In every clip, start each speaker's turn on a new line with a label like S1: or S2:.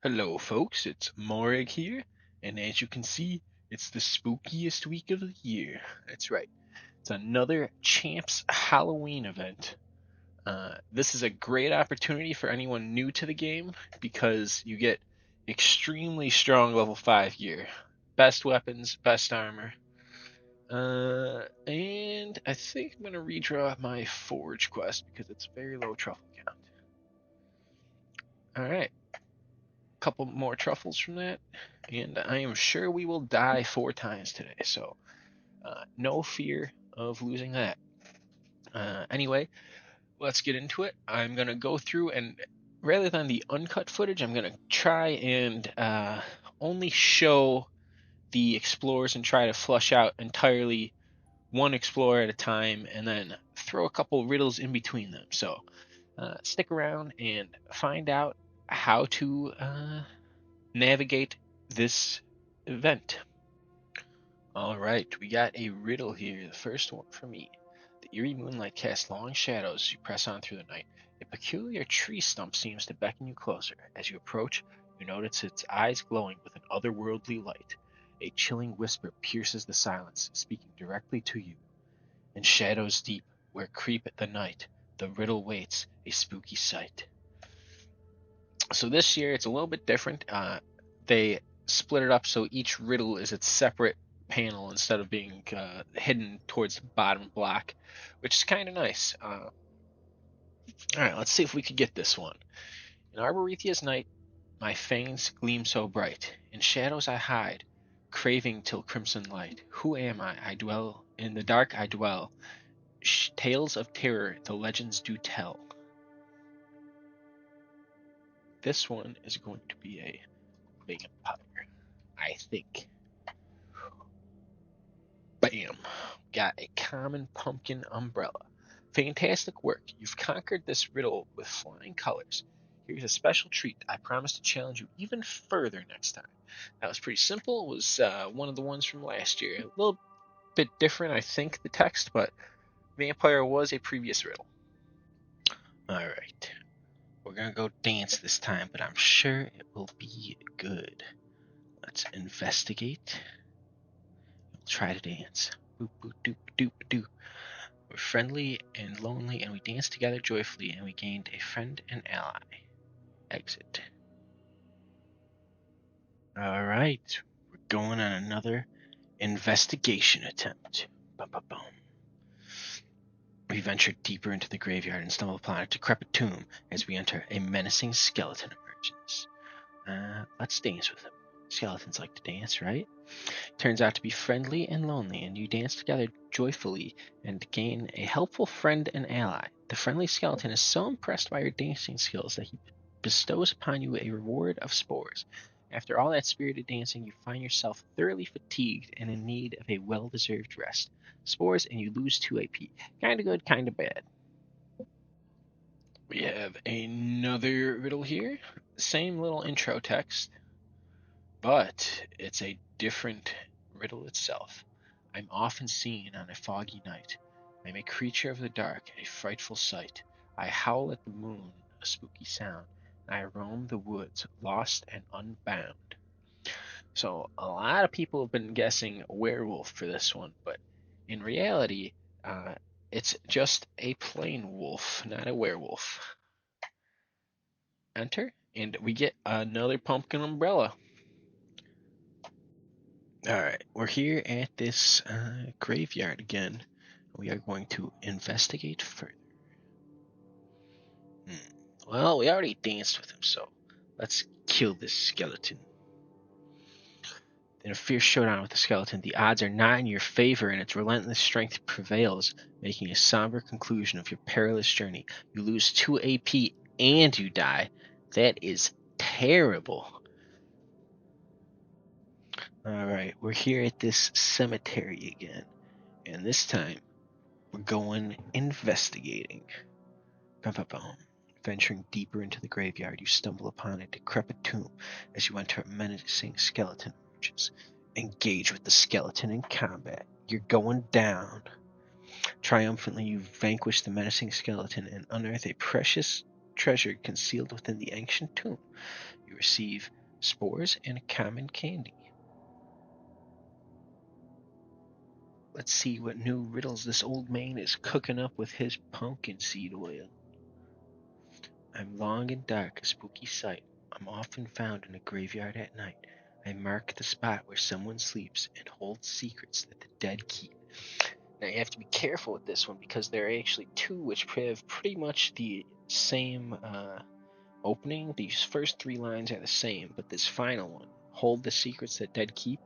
S1: Hello, folks. It's Morag here, and as you can see, it's the spookiest week of the year. That's right. It's another Champs Halloween event. This is a great opportunity for anyone new to the game because you get extremely strong level 5 gear, best weapons, best armor. And I think I'm going to redraw my Forge quest because it's very low truffle count. Alright, couple more truffles from that, and I am sure we will die 4 times today, so no fear of losing that. Anyway, let's get into it. I'm going to go through and rather than the uncut footage, I'm going to try and only show the explorers and try to flush out entirely one explorer at a time and then throw a couple riddles in between them. So stick around and find out how to navigate this event. All right, we got a riddle here. The first one for me. The eerie moonlight casts long shadows as you press on through the night. A peculiar tree stump seems to beckon you closer. As you approach, you notice its eyes glowing with an otherworldly light. A chilling whisper pierces the silence, speaking directly to you. In shadows deep, where creep at the night, the riddle waits, a spooky sight. So this year it's a little bit different. They split it up so each riddle is its separate panel instead of being hidden towards the bottom block, which is kind of nice. All right, let's see if we could get this one. In Arborethia's night, my fangs gleam so bright. In shadows I hide, craving till crimson light. Who am I? I dwell in the dark. I dwell. Tales of terror the legends do tell. This one is going to be a vampire, I think. Bam! Got a common pumpkin umbrella. Fantastic work. You've conquered this riddle with flying colors. Here's a special treat. I promise to challenge you even further next time. That was pretty simple. It was one of the ones from last year. A little bit different, I think, the text, but vampire was a previous riddle. Alright. We're going to go dance this time, but I'm sure it will be good. Let's investigate. We'll try to dance. Boop, boop, doop, doop, doop. We're friendly and lonely, and we danced together joyfully, and we gained a friend and ally. Exit. Alright, we're going on another investigation attempt. Bum, bum, bum. We venture deeper into the graveyard and stumble upon a decrepit tomb as we enter a menacing skeleton emerges. Let's dance with him. Skeletons like to dance, right? Turns out to be friendly and lonely, and you dance together joyfully and gain a helpful friend and ally. The friendly skeleton is so impressed by your dancing skills that he bestows upon you a reward of spores. After all that spirited dancing, you find yourself thoroughly fatigued and in need of a well-deserved rest. Spores, and you lose 2 AP. Kinda good, kinda bad. We have another riddle here. Same little intro text, but it's a different riddle itself. I'm often seen on a foggy night. I'm a creature of the dark, a frightful sight. I howl at the moon, a spooky sound. I roam the woods, lost and unbound. So a lot of people have been guessing werewolf for this one, but in reality, it's just a plain wolf, not a werewolf. Enter, and we get another pumpkin umbrella. Alright, we're here at this graveyard again. We are going to investigate further. Well, we already danced with him, so let's kill this skeleton. In a fierce showdown with the skeleton, the odds are not in your favor and its relentless strength prevails, making a somber conclusion of your perilous journey. You lose 2 AP and you die. That is terrible. Alright, we're here at this cemetery again, and this time we're going investigating. Bum, bum, bum. Venturing deeper into the graveyard, you stumble upon a decrepit tomb. As you enter, a menacing skeleton emerges. Engage with the skeleton in combat. You're going down. Triumphantly, you vanquish the menacing skeleton and unearth a precious treasure concealed within the ancient tomb. You receive spores and a common candy. Let's see what new riddles this old man is cooking up with his pumpkin seed oil. I'm long and dark, a spooky sight. I'm often found in a graveyard at night. I mark the spot where someone sleeps and hold secrets that the dead keep. Now you have to be careful with this one because there are actually two which have pretty much the same opening. These first three lines are the same, but this final one, hold the secrets that dead keep,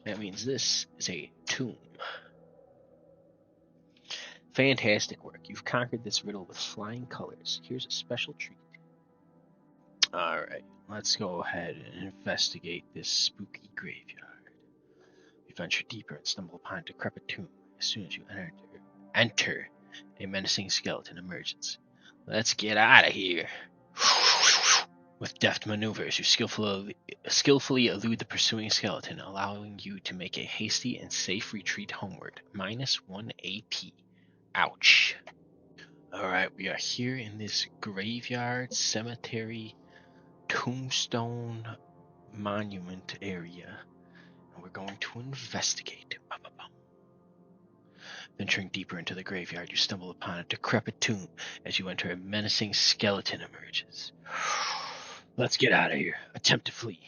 S1: that means this is a tomb. Fantastic work. You've conquered this riddle with flying colors. Here's a special treat. Alright, let's go ahead and investigate this spooky graveyard. You venture deeper and stumble upon a decrepit tomb. As soon as you enter, a menacing skeleton emerges. Let's get out of here. With deft maneuvers, you skillfully elude the pursuing skeleton, allowing you to make a hasty and safe retreat homeward. -1 AP. Ouch. Alright, we are here in this graveyard, cemetery, tombstone, monument area, and we're going to investigate. Venturing deeper into the graveyard, you stumble upon a decrepit tomb. As you enter, a menacing skeleton emerges. Let's get out of here. Attempt to flee.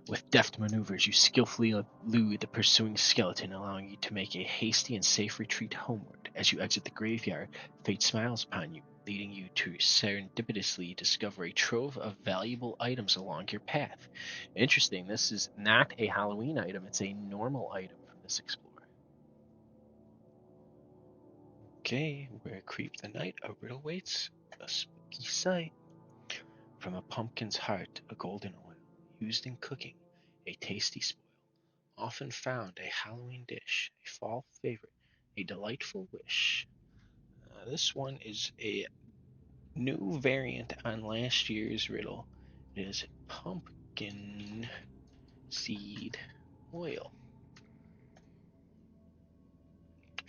S1: With deft maneuvers, you skillfully elude the pursuing skeleton, allowing you to make a hasty and safe retreat homeward. As you exit the graveyard, fate smiles upon you, leading you to serendipitously discover a trove of valuable items along your path. Interesting, this is not a Halloween item, it's a normal item from this explorer. Okay, where creep the night, a riddle waits, a spooky sight. From a pumpkin's heart, a golden oil, used in cooking, a tasty spoil, often found a Halloween dish, a fall favorite, a delightful wish. This one is a new variant on last year's riddle. It is pumpkin seed oil.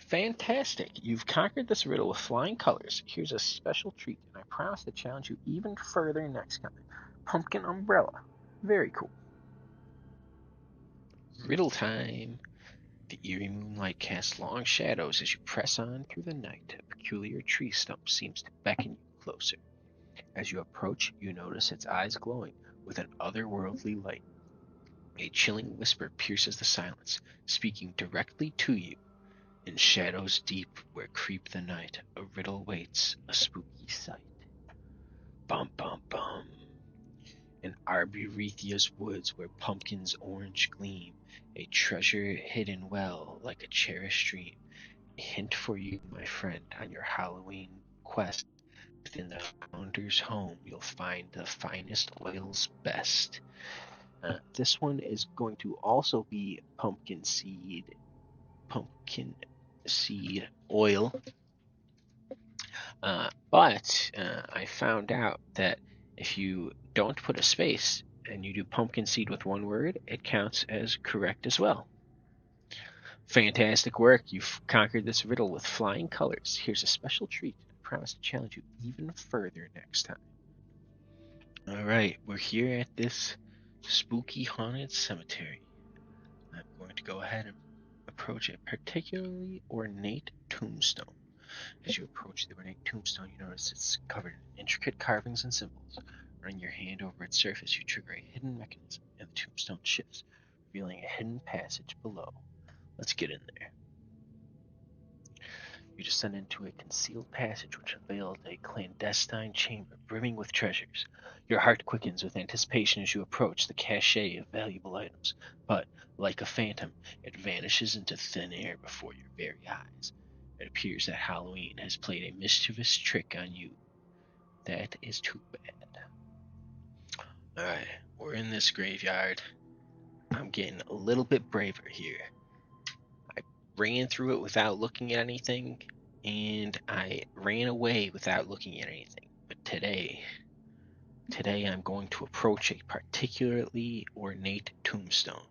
S1: Fantastic! You've conquered this riddle with flying colors. Here's a special treat, and I promise to challenge you even further next time. Pumpkin umbrella. Very cool. Riddle time. The eerie moonlight casts long shadows as you press on through the night. A peculiar tree stump seems to beckon you closer. As you approach, you notice its eyes glowing with an otherworldly light. A chilling whisper pierces the silence, speaking directly to you. In shadows deep where creep the night, a riddle waits, a spooky sight. Bum bum bum. In Arborethia's woods where pumpkins orange gleam, a treasure hidden well like a cherished dream. A hint for you, my friend, on your Halloween quest. Within the founder's home, you'll find the finest oils best. This one is going to also be pumpkin seed oil. But I found out that if you don't put a space and you do pumpkin seed with one word, it counts as correct as well. Fantastic work. You've conquered this riddle with flying colors. Here's a special treat. I promise to challenge you even further next time. Alright, we're here at this spooky haunted cemetery. I'm going to go ahead and approach a particularly ornate tombstone. As you approach the ornate tombstone, you notice it's covered in intricate carvings and symbols. Running your hand over its surface, you trigger a hidden mechanism, and the tombstone shifts, revealing a hidden passage below. Let's get in there. You descend into a concealed passage which unveils a clandestine chamber brimming with treasures. Your heart quickens with anticipation as you approach the cache of valuable items, but, like a phantom, it vanishes into thin air before your very eyes. It appears that Halloween has played a mischievous trick on you. That is too bad. Alright, we're in this graveyard. I'm getting a little bit braver here. I ran through it without looking at anything, and I ran away without looking at anything. But today I'm going to approach a particularly ornate tombstone.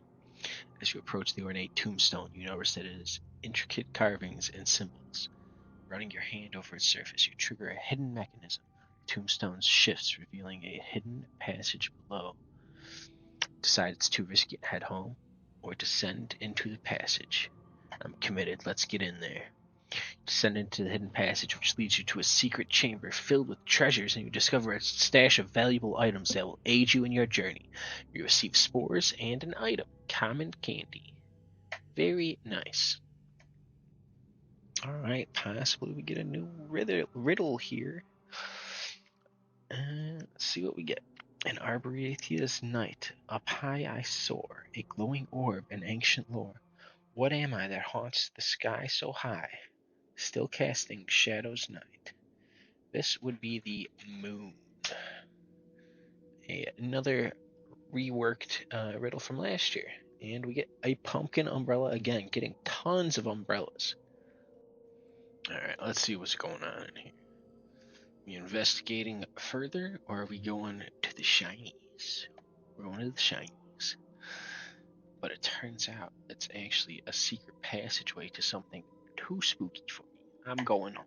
S1: As you approach the ornate tombstone, you notice that it has intricate carvings and symbols. Running your hand over its surface, you trigger a hidden mechanism. The tombstones shifts, revealing a hidden passage below. Decide it's too risky to head home, or descend into the passage. I'm committed. Let's get in there. Descend into the hidden passage, which leads you to a secret chamber filled with treasures, and you discover a stash of valuable items that will aid you in your journey. You receive spores and an item, common candy. Very nice. Alright, possibly we get a new riddle here. Let's see what we get. An Arborethea's night. Up high I soar, a glowing orb in ancient lore. What am I that haunts the sky so high, still casting shadows night? This would be the moon. Another reworked riddle from last year. And we get a pumpkin umbrella again, getting tons of umbrellas. Alright, let's see what's going on in here. We investigating further, or are we going to the shinies? We're going to the shinies. But it turns out it's actually a secret passageway to something too spooky for me. I'm going home.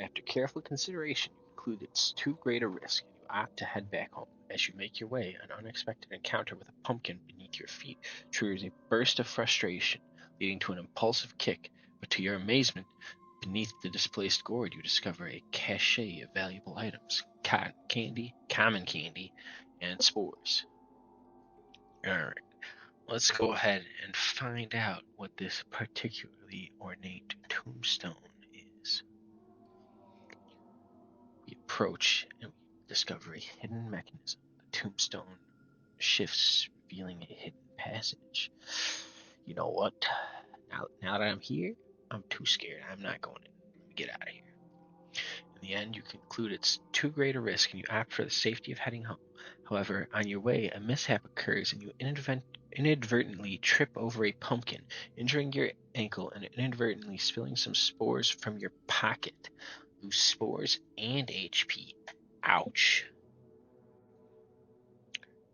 S1: After careful consideration, you conclude it's too great a risk, and you opt to head back home. As you make your way, an unexpected encounter with a pumpkin beneath your feet triggers a burst of frustration, leading to an impulsive kick. But to your amazement, beneath the displaced gourd, you discover a cache of valuable items: cotton candy, common candy, and spores. Alright, let's go ahead and find out what this particularly ornate tombstone is. We approach and we discover a hidden mechanism. The tombstone shifts, revealing a hidden passage. You know what? Now that I'm here, I'm too scared. I'm not going in. Let me get out of here. In the end, you conclude it's too great a risk and you opt for the safety of heading home. However, on your way, a mishap occurs and you inadvertently trip over a pumpkin, injuring your ankle and inadvertently spilling some spores from your pocket. Lose spores and HP. Ouch.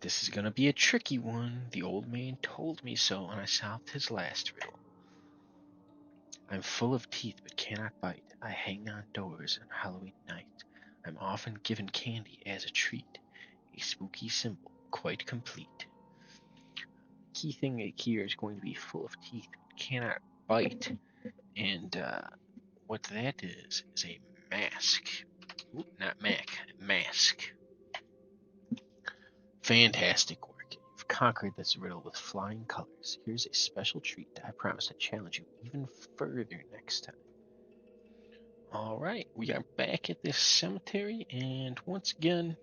S1: This is going to be a tricky one. The old man told me so when I solved his last riddle. I'm full of teeth but cannot bite. I hang on doors on Halloween night. I'm often given candy as a treat. A spooky symbol, quite complete. Key thing here is going to be full of teeth but cannot bite. And what that is a mask. Ooh, not Mac, mask. Fantastic work. You've conquered this riddle with flying colors. Here's a special treat. I promise to challenge you even further next time. Alright, we are back at this cemetery, and once again,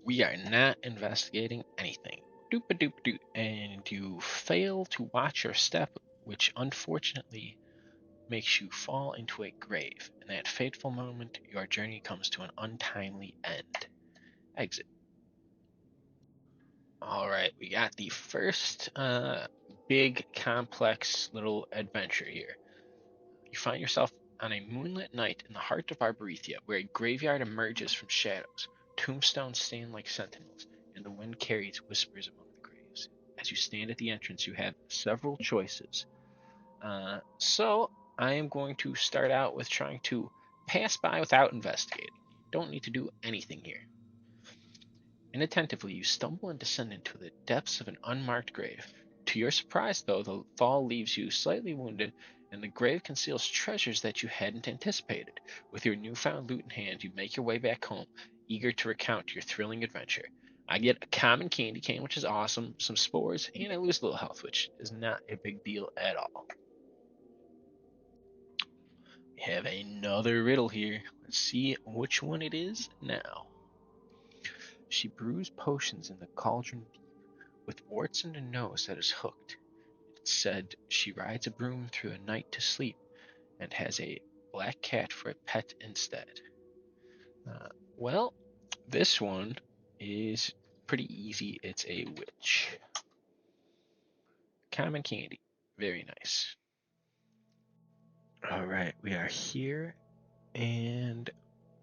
S1: we are not investigating anything. Doop-a-doop-doop. And you fail to watch your step, which unfortunately makes you fall into a grave. In that fateful moment, your journey comes to an untimely end. Exit. Alright, we got the first big, complex little adventure here. You find yourself on a moonlit night in the heart of Arboretia, where a graveyard emerges from shadows. Tombstones stand like sentinels, and the wind carries whispers among the graves. As you stand at the entrance, you have several choices. So, I am going to start out with trying to pass by without investigating. You don't need to do anything here. Inattentively, you stumble and descend into the depths of an unmarked grave. To your surprise, though, the fall leaves you slightly wounded, and the grave conceals treasures that you hadn't anticipated. With your newfound loot in hand, you make your way back home, eager to recount your thrilling adventure. I get a common candy cane, which is awesome, some spores, and I lose a little health, which is not a big deal at all. We have another riddle here. Let's see which one it is now. She brews potions in the cauldron deep, with warts and a nose that is hooked. It said she rides a broom through the night to sleep, and has a black cat for a pet instead. Well, this one is pretty easy. It's a witch. Common candy. Very nice. Alright, we are here, and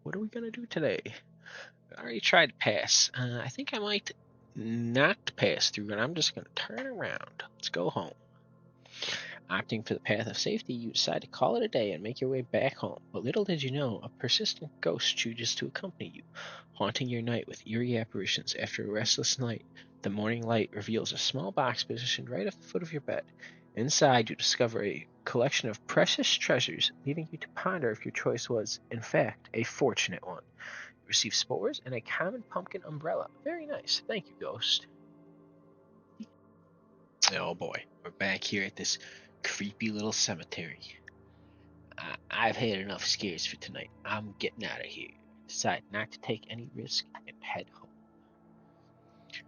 S1: what are we going to do today? I already tried to pass. I think I might not pass through, and I'm just going to turn around. Let's go home. Opting for the path of safety, you decide to call it a day and make your way back home. But little did you know, a persistent ghost chooses to accompany you, haunting your night with eerie apparitions. After a restless night, the morning light reveals a small box positioned right at the foot of your bed. Inside, you discover a collection of precious treasures, leaving you to ponder if your choice was, in fact, a fortunate one. You receive spores and a common pumpkin umbrella. Very nice. Thank you, Ghost. Oh boy, we're back here at this creepy little cemetery. I've had enough scares for tonight. I'm getting out of here. Decide not to take any risk and head home.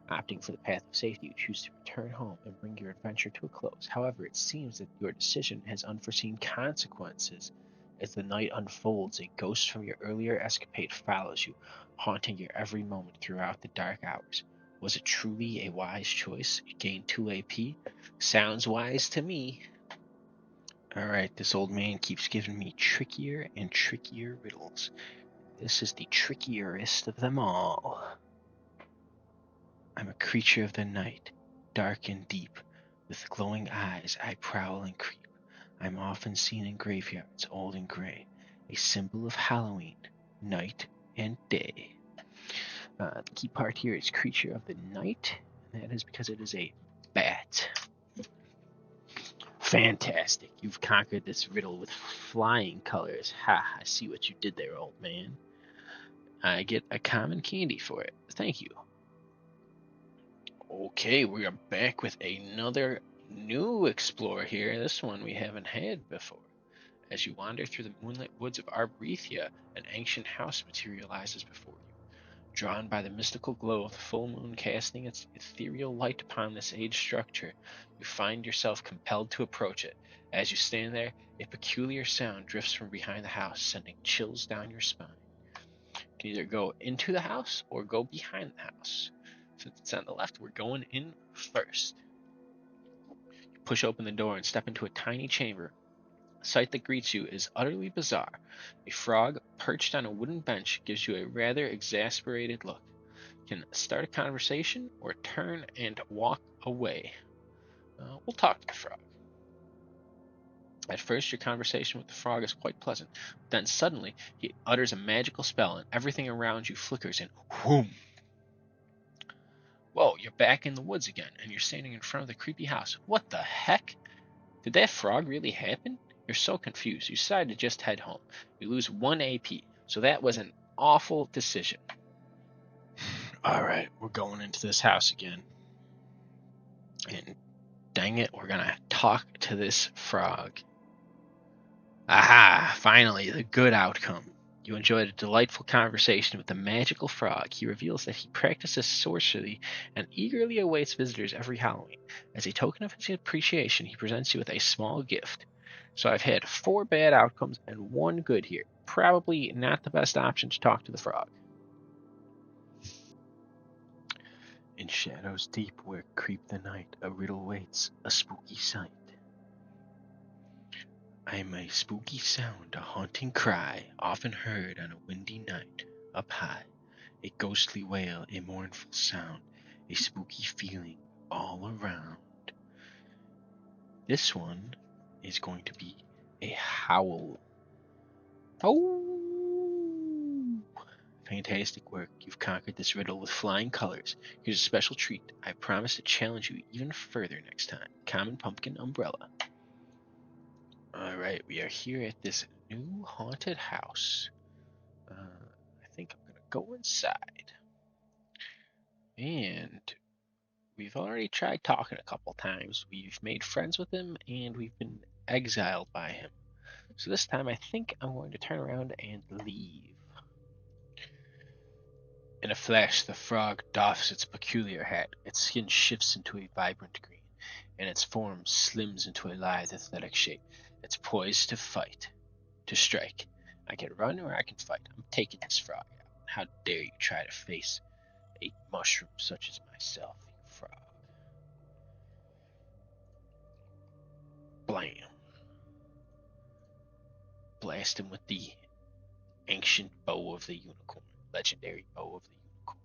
S1: Opting for the path of safety, you choose to return home and bring your adventure to a close. However, it seems that your decision has unforeseen consequences. As the night unfolds, a ghost from your earlier escapade follows you, haunting your every moment throughout the dark hours. Was it truly a wise choice? You gained 2 AP? Sounds wise to me. Alright, this old man keeps giving me trickier and trickier riddles. This is the trickierest of them all. I'm a creature of the night, dark and deep. With glowing eyes, I prowl and creep. I'm often seen in graveyards, old and gray, a symbol of Halloween, night and day. The key part here is creature of the night, and that is because it is a bat. Fantastic. You've conquered this riddle with flying colors. Ha, I see what you did there, old man. I get a common candy for it. Thank you. Okay, we are back with another new explorer here. This one we haven't had before. As you wander through the moonlit woods of Arboretia, an ancient house materializes before you. Drawn by the mystical glow of the full moon casting its ethereal light upon this aged structure, you find yourself compelled to approach it. As you stand there, a peculiar sound drifts from behind the house, sending chills down your spine. You can either go into the house or go behind the house. Since it's on the left, we're going in first. You push open the door and step into a tiny chamber. The sight that greets you is utterly bizarre. A frog perched on a wooden bench gives you a rather exasperated look. You can start a conversation or turn and walk away. We'll talk to the frog. At first, your conversation with the frog is quite pleasant. Then suddenly, he utters a magical spell and everything around you flickers and whoom. Whoa, you're back in the woods again, and you're standing in front of the creepy house. What the heck? Did that frog really happen? You're so confused. You decide to just head home. You lose 1 AP, so that was an awful decision. Alright, we're going into this house again. And dang it, we're gonna talk to this frog. Aha! Finally, the good outcome. You enjoyed a delightful conversation with the magical frog. He reveals that he practices sorcery and eagerly awaits visitors every Halloween. As a token of his appreciation, he presents you with a small gift. So I've had 4 bad outcomes and 1 good here. Probably not the best option to talk to the frog. In shadows deep where creep the night, a riddle waits, a spooky sight. I am a spooky sound, a haunting cry, often heard on a windy night, up high. A ghostly wail, a mournful sound, a spooky feeling all around. This one is going to be a howl. Oh! Fantastic work. You've conquered this riddle with flying colors. Here's a special treat. I promise to challenge you even further next time. Common pumpkin umbrella. Alright, we are here at this new haunted house. I think I'm gonna go inside. And we've already tried talking a couple times. We've made friends with him, and we've been exiled by him. So this time I think I'm going to turn around and leave. In a flash, the frog doffs its peculiar hat. Its skin shifts into a vibrant green, and its form slims into a lithe, athletic shape. It's poised to fight, to strike. I can run or I can fight. I'm taking this frog out. How dare you try to face a mushroom such as myself, you frog. Blam. Blast him with the ancient bow of the unicorn. Legendary bow of the unicorn.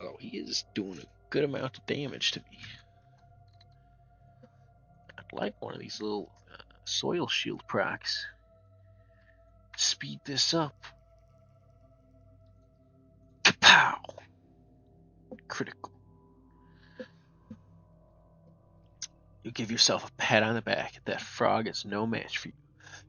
S1: Oh, he is doing a good amount of damage to me. like one of these little soil shield procs. Speed this up. Kapow! Critical. You give yourself a pat on the back. That frog is no match for you.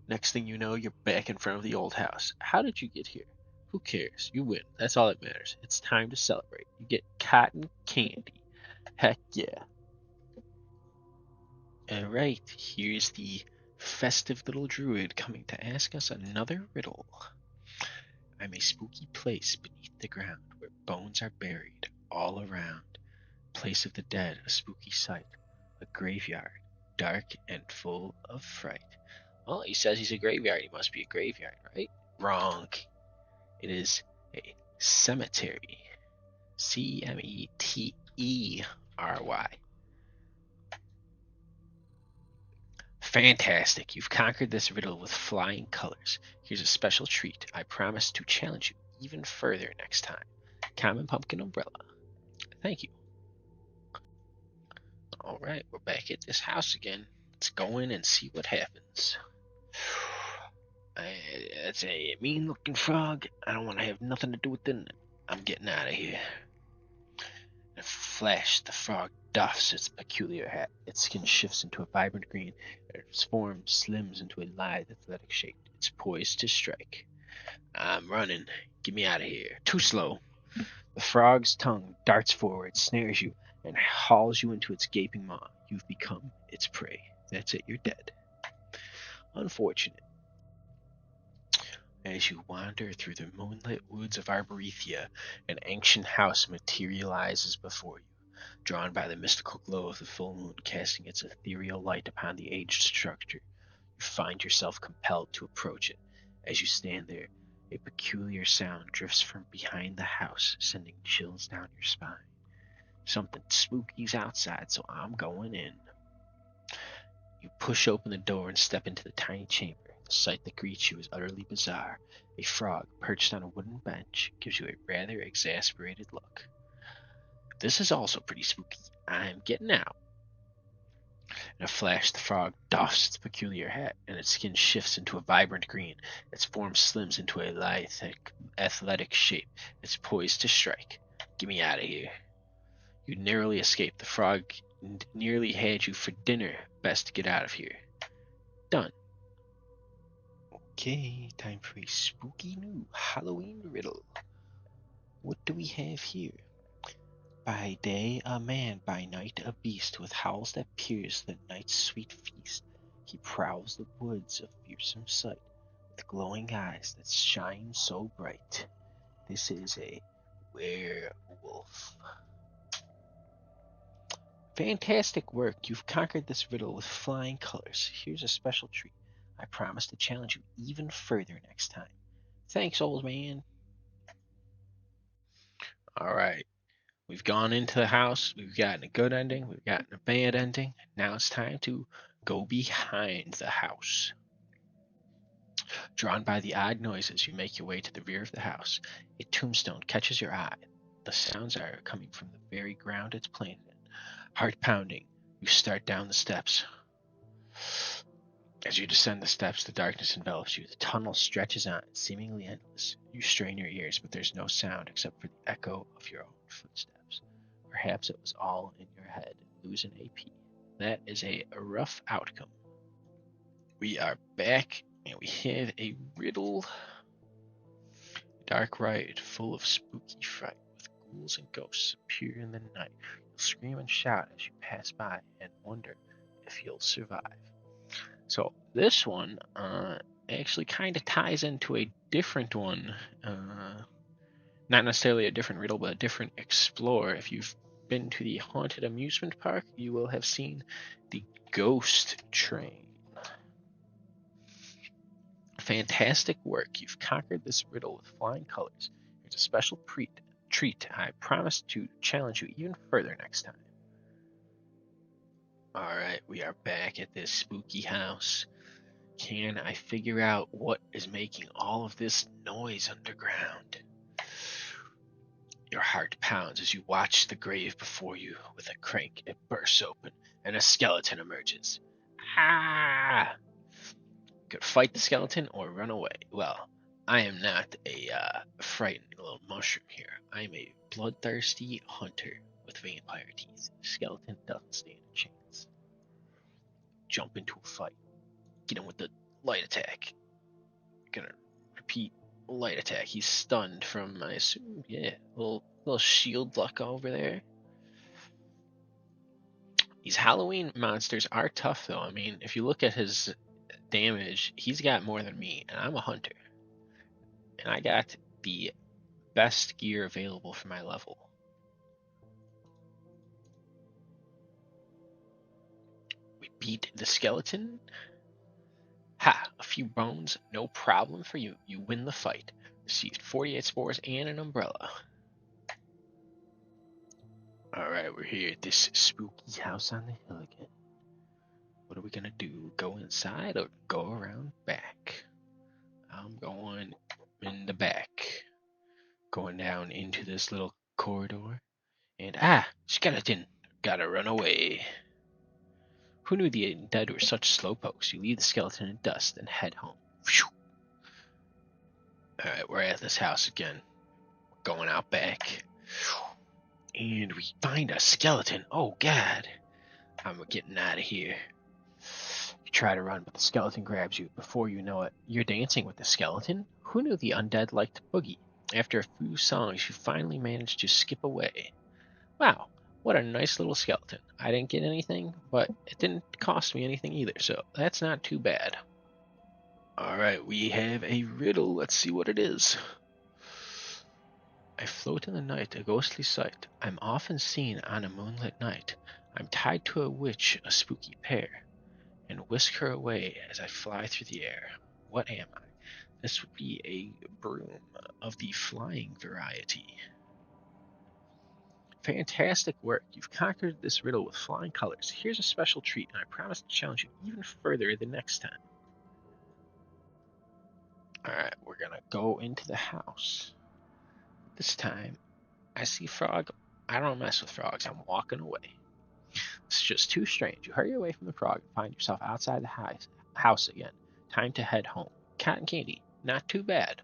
S1: Next thing you know, you're back in front of the old house. How did you get here? Who cares? You win. That's all that matters. It's time to celebrate. You get cotton candy. Heck yeah. Alright, here's the festive little druid coming to ask us another riddle. I'm a spooky place beneath the ground where bones are buried all around. Place of the dead, a spooky sight. A graveyard, dark and full of fright. Well, he says he's a graveyard. He must be a graveyard, right? Wrong. It is a cemetery. Cemetery. Fantastic. You've conquered this riddle with flying colors. Here's a special treat. I promise to challenge you even further next time. Common Pumpkin Umbrella. Thank you. Alright, we're back at this house again. Let's go in and see what happens. That's a mean looking frog. I don't want to have nothing to do with it. I'm getting out of here. In a flash, the frog doffs its peculiar hat. Its skin shifts into a vibrant green, and its form slims into a lithe, athletic shape. It's poised to strike. I'm running. Get me out of here. Too slow. The frog's tongue darts forward, snares you, and hauls you into its gaping maw. You've become its prey. That's it, you're dead. Unfortunate. As you wander through the moonlit woods of Arboretia, an ancient house materializes before you, drawn by the mystical glow of the full moon casting its ethereal light upon the aged structure. You find yourself compelled to approach it. As you stand there, a peculiar sound drifts from behind the house, sending chills down your spine. Something spooky's outside, so I'm going in. You push open the door and step into the tiny chamber. The sight that greets you is utterly bizarre. A frog, perched on a wooden bench, gives you a rather exasperated look. This is also pretty spooky. I'm getting out. In a flash, the frog doffs its peculiar hat, and its skin shifts into a vibrant green. Its form slims into a lithe, athletic shape. It's poised to strike. Get me out of here. You narrowly escaped. The frog nearly had you for dinner. Best to get out of here. Done. Okay, time for a spooky new Halloween riddle. What do we have here? By day a man, by night a beast, with howls that pierce the night's sweet feast. He prowls the woods, a fearsome sight, with glowing eyes that shine so bright. This is a werewolf. Fantastic work. You've conquered this riddle with flying colors. Here's a special treat. I promise to challenge you even further next time. Thanks, old man. Alright. We've gone into the house. We've gotten a good ending. We've gotten a bad ending. Now it's time to go behind the house. Drawn by the odd noises, you make your way to the rear of the house. A tombstone catches your eye. The sounds are coming from the very ground it's planted in. Heart pounding, you start down the steps. As you descend the steps, the darkness envelops you. The tunnel stretches on, seemingly endless. You strain your ears, but there's no sound except for the echo of your own footsteps. Perhaps it was all in your head, losing AP. That is a rough outcome. We are back, and we have a riddle. Dark ride, full of spooky fright, with ghouls and ghosts appear in the night. You'll scream and shout as you pass by, and wonder if you'll survive. So this one actually kind of ties into a different one. Not necessarily a different riddle, but a different explore. If you've been to the haunted amusement park, you will have seen the ghost train. Fantastic work. You've conquered this riddle with flying colors. Here's a special treat. I promise to challenge you even further next time. Alright, we are back at this spooky house. Can I figure out what is making all of this noise underground? Your heart pounds as you watch the grave before you. With a crank, it bursts open, and a skeleton emerges. Ah! Could fight the skeleton or run away. Well, I am not a frightened little mushroom here. I am a bloodthirsty hunter with vampire teeth. Skeleton doesn't stand a chance. Jump into a fight. Get him with the light attack. Gonna repeat light attack. He's stunned from, I assume, yeah, little shield luck over there. These Halloween monsters are tough, though. I mean, if you look at his damage, he's got more than me, and I'm a hunter. And I got the best gear available for my level. We beat the skeleton. Ha! A few bones, no problem for you. You win the fight. Received 48 spores and an umbrella. Alright, we're here at this spooky house on the hill again. What are we gonna do? Go inside or go around back? I'm going in the back. Going down into this little corridor. And skeleton! Gotta run away. Who knew the undead were such slowpokes? You leave the skeleton in dust and head home. Alright, we're at this house again. Going out back. And we find a skeleton. Oh god. I'm getting out of here. You try to run, but the skeleton grabs you. Before you know it, you're dancing with the skeleton? Who knew the undead liked boogie? After a few songs, you finally managed to skip away. Wow, what a nice little skeleton. I didn't get anything, but it didn't cost me anything either, so that's not too bad. Alright, we have a riddle. Let's see what it is. I float in the night, a ghostly sight. I'm often seen on a moonlit night. I'm tied to a witch, a spooky pair, and whisk her away as I fly through the air. What am I? This would be a broom of the flying variety. Fantastic work. You've conquered this riddle with flying colors. Here's a special treat, and I promise to challenge you even further the next time. Alright, we're gonna go into the house. This time, I see frog. I don't mess with frogs. I'm walking away. It's just too strange. You hurry away from the frog and find yourself outside the house again. Time to head home. Cotton candy. Not too bad.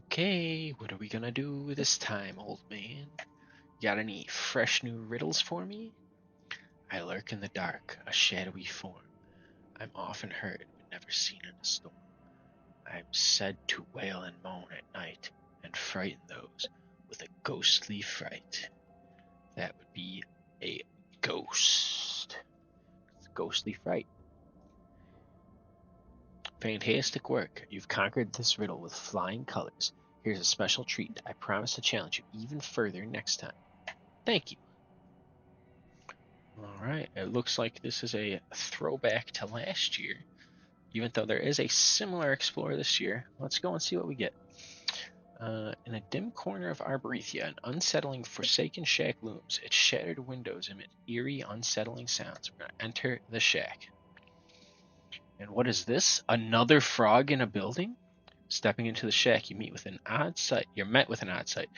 S1: Okay, what are we gonna do this time, old man? Got any fresh new riddles for me? I lurk in the dark, a shadowy form. I'm often heard, but never seen in a storm. I'm said to wail and moan at night, and frighten those with a ghostly fright. That would be a ghost. Ghostly fright. Fantastic work. You've conquered this riddle with flying colors. Here's a special treat. I promise to challenge you even further next time. Thank you. Alright, it looks like this is a throwback to last year, even though there is a similar explorer this year. Let's go and see what we get. In a dim corner of Arboretia, an unsettling, forsaken shack looms. Its shattered windows emit eerie, unsettling sounds. We're going to enter the shack. And what is this? Another frog in a building? Stepping into the shack, you meet with an odd sight. You're met with an odd sight.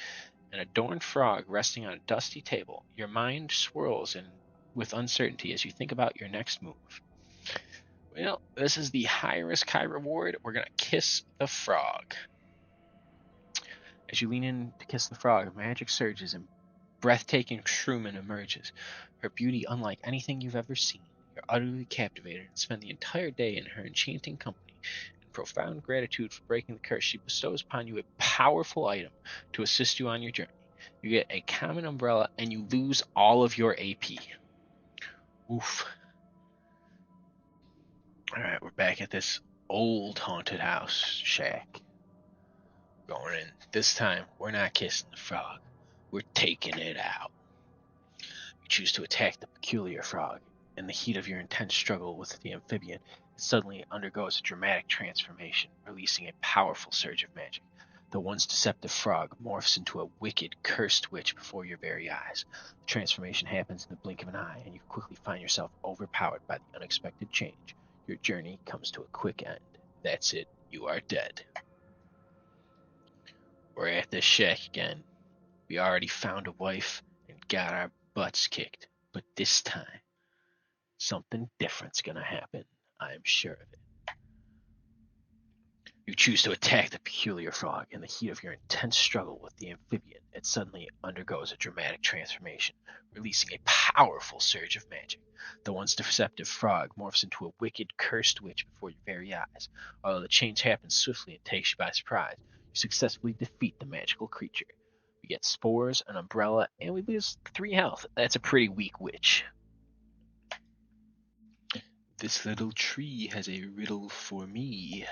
S1: An adorned frog resting on a dusty table. Your mind swirls with uncertainty as you think about your next move. Well, this is the high risk, high reward. We're going to kiss the frog. As you lean in to kiss the frog, magic surges and breathtaking shroom emerges. Her beauty unlike anything you've ever seen. You're utterly captivated and spend the entire day in her enchanting company. In profound gratitude for breaking the curse, she bestows upon you a powerful item to assist you on your journey. You get a common umbrella and you lose all of your AP. Oof. Alright, we're back at this old haunted house shack. Going in. This time, we're not kissing the frog. We're taking it out. You choose to attack the peculiar frog. In the heat of your intense struggle with the amphibian, it suddenly undergoes a dramatic transformation, releasing a powerful surge of magic. The once deceptive frog morphs into a wicked, cursed witch before your very eyes. The transformation happens in the blink of an eye, and you quickly find yourself overpowered by the unexpected change. Your journey comes to a quick end. That's it. You are dead. We're at this shack again. We already found a wife and got our butts kicked, but this time Something different's gonna happen. I'm sure of it. You choose to attack the peculiar frog. In the heat of your intense struggle with the amphibian, it suddenly undergoes a dramatic transformation, releasing a powerful surge of magic. The once deceptive frog morphs into a wicked, cursed witch before your very eyes. Although the change happens swiftly and takes you by surprise, you successfully defeat the magical creature. We get spores, an umbrella, and we lose 3 health. That's a pretty weak witch. This little tree has a riddle for me.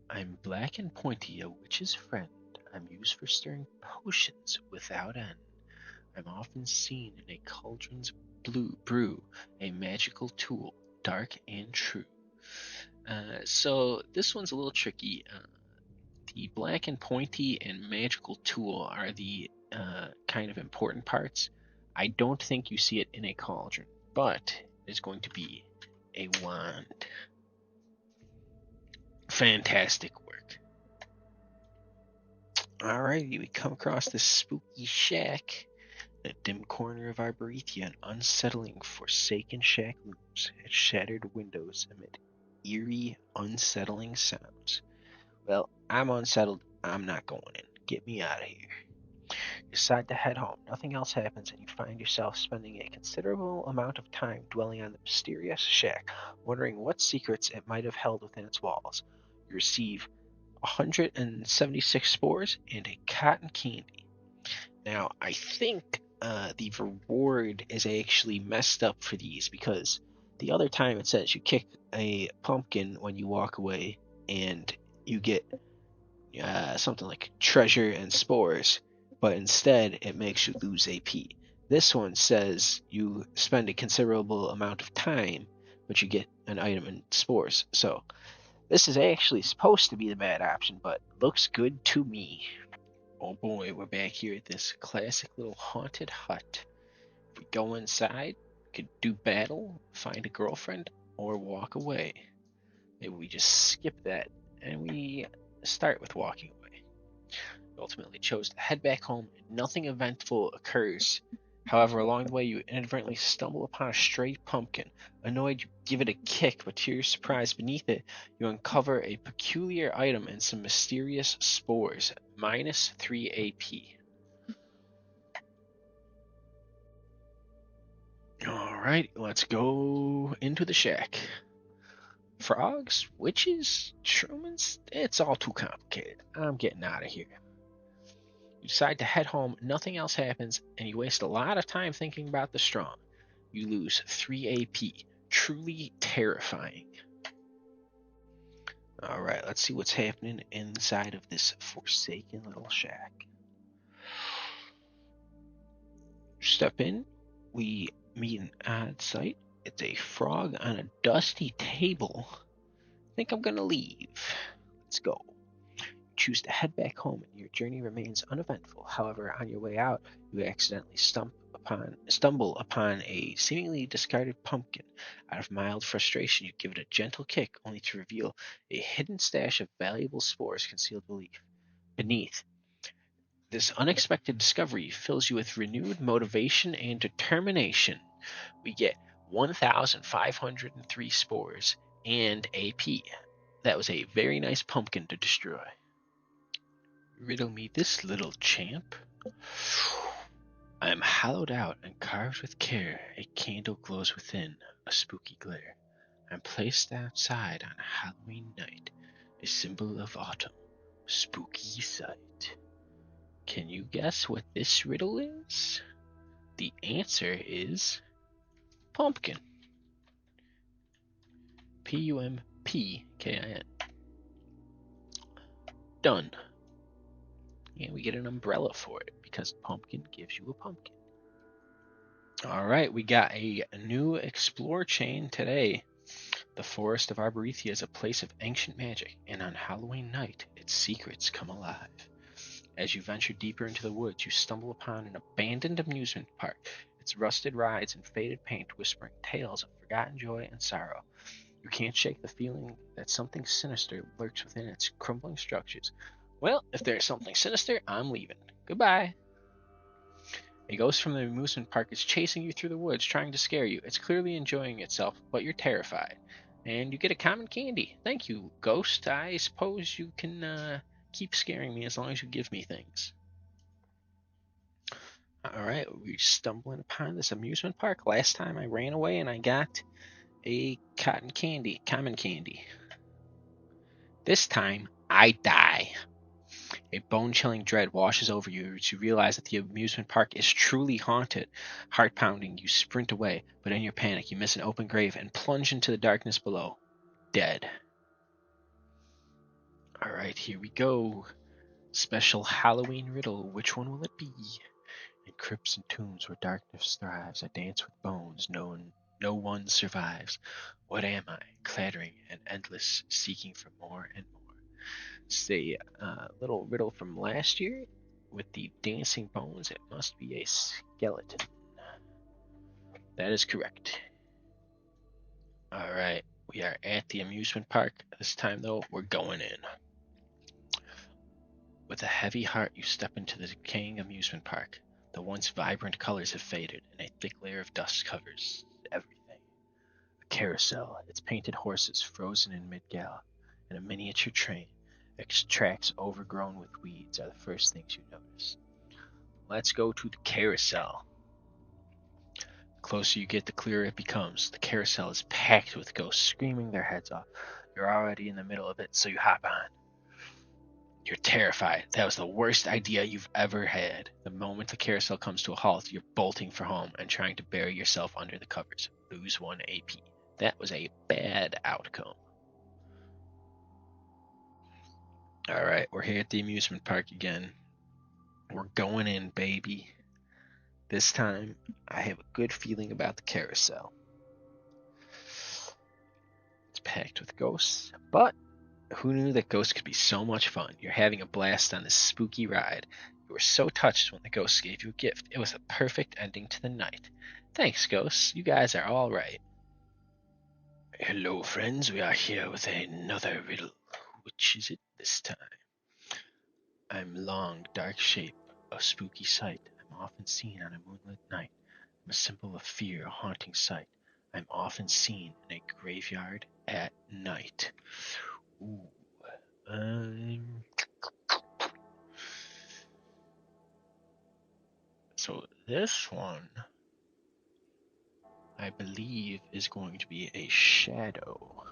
S1: I'm black and pointy, a witch's friend. I'm used for stirring potions without end. I'm often seen in a cauldron's blue brew, a magical tool, dark and true. So this one's a little tricky. The black and pointy and magical tool are the kind of important parts. I don't think you see it in a cauldron, but it's going to be a wand. Fantastic work. Alrighty, we come across this spooky shack. In a dim corner of Arboretia, an unsettling, forsaken shack looms. Its shattered windows emit eerie, unsettling sounds. Well, I'm unsettled. I'm not going in. Get me out of here. You decide to head home. Nothing else happens, and you find yourself spending a considerable amount of time dwelling on the mysterious shack, wondering what secrets it might have held within its walls. You receive 176 spores and a cotton candy. Now, I think the reward is actually messed up for these because the other time it says you kick a pumpkin when you walk away and you get something like treasure and spores, but instead it makes you lose AP. This one says you spend a considerable amount of time, but you get an item and spores. So this is actually supposed to be the bad option, but looks good to me. Oh boy, we're back here at this classic little haunted hut. If we go inside, we could do battle, find a girlfriend, or walk away. Maybe we just skip that and we start with walking away. You ultimately chose to head back home and nothing eventful occurs. However, along the way, you inadvertently stumble upon a stray pumpkin. Annoyed, you give it a kick, but to your surprise, beneath it, you uncover a peculiar item and some mysterious spores. Minus 3 AP. Alright, let's go into the shack. Frogs, witches, Trumans, it's all too complicated. I'm getting out of here. You decide to head home, nothing else happens, and you waste a lot of time thinking about the strong. You lose 3 AP. Truly terrifying. Alright, let's see what's happening inside of this forsaken little shack. Step in, we meet an odd sight. It's a frog on a dusty table. I think I'm gonna leave. Let's go. Choose to head back home and your journey remains uneventful. However, on your way out, you accidentally stumble upon a seemingly discarded pumpkin. Out of mild frustration, you give it a gentle kick, only to reveal a hidden stash of valuable spores concealed beneath. This unexpected discovery fills you with renewed motivation and determination. We get 1,503 spores and AP. That was a very nice pumpkin to destroy. Riddle me this, little champ. I am hollowed out and carved with care. A candle glows within, a spooky glare. I'm placed outside on a Halloween night, a symbol of autumn, spooky sight. Can you guess what this riddle is? The answer is pumpkin. Pumpkin. Done. And we get an umbrella for it because pumpkin gives you a pumpkin. All right, we got a new explore chain today. The Forest of Arboretia is a place of ancient magic, and on Halloween night, its secrets come alive. As you venture deeper into the woods, you stumble upon an abandoned amusement park, its rusted rides and faded paint whispering tales of forgotten joy and sorrow. You can't shake the feeling that something sinister lurks within its crumbling structures. Well, if there's something sinister, I'm leaving. Goodbye. A ghost from the amusement park is chasing you through the woods, trying to scare you. It's clearly enjoying itself, but you're terrified. And you get a common candy. Thank you, ghost. I suppose you can keep scaring me as long as you give me things. Alright, we're stumbling upon this amusement park. Last time I ran away and I got a common candy. This time, I die. A bone-chilling dread washes over you as you realize that the amusement park is truly haunted. Heart-pounding, you sprint away, but in your panic, you miss an open grave and plunge into the darkness below. Dead. Alright, here we go. Special Halloween riddle. Which one will it be? In crypts and tombs where darkness thrives, I dance with bones, no one survives. What am I? Clattering and endless, seeking for more and more. It's a little riddle from last year. With the dancing bones, it must be a skeleton. That is correct. Alright, we are at the amusement park. This time, though, we're going in. With a heavy heart, you step into the decaying amusement park. The once vibrant colors have faded, and a thick layer of dust covers everything. A carousel, its painted horses frozen in mid-gallop, and a miniature train, its tracks overgrown with weeds are the first things you notice. Let's go to the carousel. The closer you get, the clearer it becomes. The carousel is packed with ghosts screaming their heads off. You're already in the middle of it, so you hop on. You're terrified. That was the worst idea you've ever had. The moment the carousel comes to a halt, you're bolting for home and trying to bury yourself under the covers. Lose 1 AP. That was a bad outcome. Alright, we're here at the amusement park again. We're going in, baby. This time, I have a good feeling about the carousel. It's packed with ghosts, but who knew that ghosts could be so much fun? You're having a blast on this spooky ride. You were so touched when the ghosts gave you a gift. It was a perfect ending to the night. Thanks, ghosts. You guys are all right. Hello, friends. We are here with another riddle. Which is it this time? I'm long, dark shape, a spooky sight. I'm often seen on a moonlit night. I'm a symbol of fear, a haunting sight. I'm often seen in a graveyard at night. Ooh. So this one, I believe, is going to be a shadow.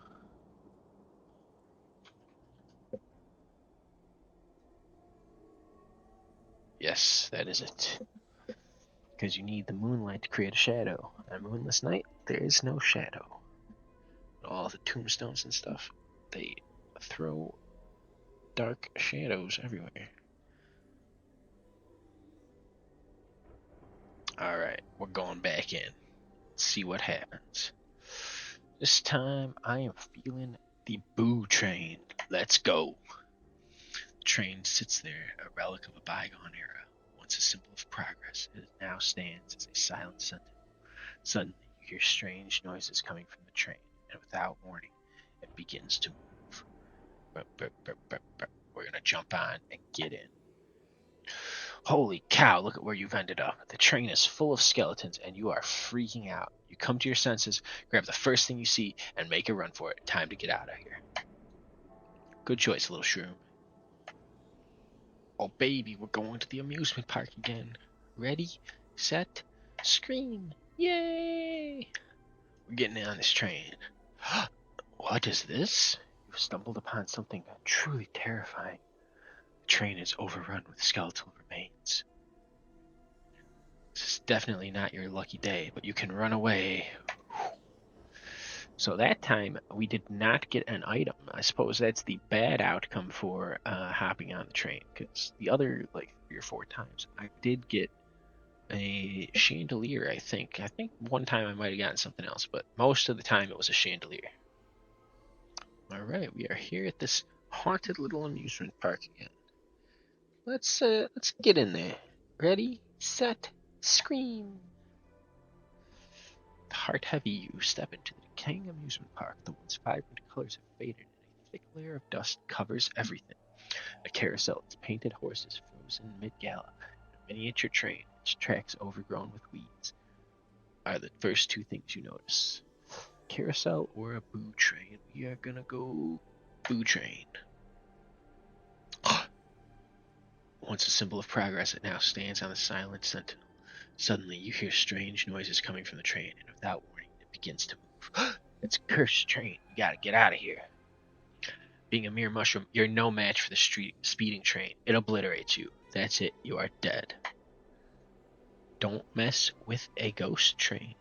S1: Yes, that is it. Because you need the moonlight to create a shadow. On a moonless night, there is no shadow. All the tombstones and stuff, they throw dark shadows everywhere. Alright, we're going back in. Let's see what happens. This time, I am feeling the boo train. Let's go. The train sits there, a relic of a bygone era. Once a symbol of progress, it now stands as a silent sentinel. Suddenly, you hear strange noises coming from the train, and without warning, it begins to move. We're gonna jump on and get in. Holy cow, look at where you've ended up. The train is full of skeletons, and you are freaking out. You come to your senses, grab the first thing you see, and make a run for it. Time to get out of here. Good choice, little shroom. Oh, baby, we're going to the amusement park again. Ready, set, scream. Yay! We're getting on this train. What is this? You've stumbled upon something truly terrifying. The train is overrun with skeletal remains. This is definitely not your lucky day, but you can run away. So that time, we did not get an item. I suppose that's the bad outcome for hopping on the train, because the other, like, 3 or 4 times, I did get a chandelier, I think. I think one time I might have gotten something else, but most of the time it was a chandelier. Alright, we are here at this haunted little amusement park again. Let's get in there. Ready, set, scream. Heart heavy, you step into the decaying amusement park. The once vibrant colors have faded, and a thick layer of dust covers everything. A carousel, its painted horses frozen mid-gallop, and a miniature train, tracks overgrown with weeds are the first two things you notice. Carousel or a boo train? We are gonna go boo train. Once a symbol of progress, it now stands on the silent sentinel. Suddenly, you hear strange noises coming from the train, and without warning, it begins to move. It's a cursed train. You gotta get out of here. Being a mere mushroom, you're no match for the speeding train. It obliterates you. That's it. You are dead. Don't mess with a ghost train.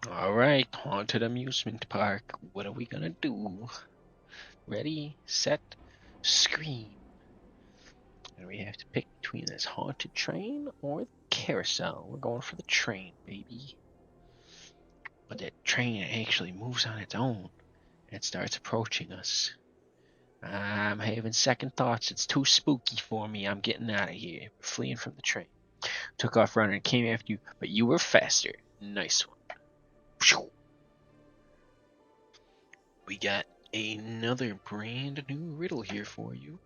S1: All right, haunted amusement park. What are we gonna do? Ready, set, scream. And we have to pick between this haunted train or the carousel. We're going for the train, baby. But that train actually moves on its own, and it starts approaching us. I'm having second thoughts. It's too spooky for me. I'm getting out of here. We're fleeing from the train. Took off running and came after you, but you were faster. Nice one. We got another brand new riddle here for you.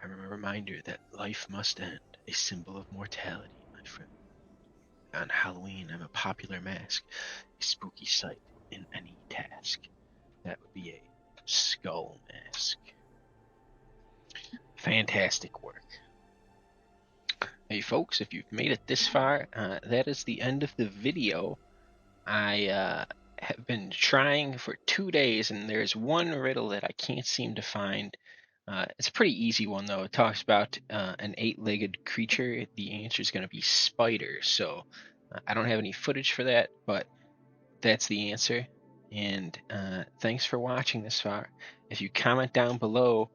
S1: A reminder that life must end, a symbol of mortality, my friend. On Halloween, I'm a popular mask, a spooky sight in any task. That would be a skull mask. Fantastic work. Hey folks, if you've made it this far, that is the end of the video. I have been trying for 2 days, and there's one riddle that I can't seem to find. It's a pretty easy one, though. It talks about an 8-legged creature. The answer is going to be spider. So I don't have any footage for that, but that's the answer. And thanks for watching this far. If you comment down below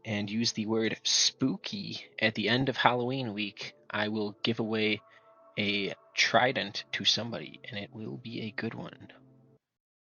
S1: and use the word spooky at the end of Halloween week, I will give away a trident to somebody, and it will be a good one.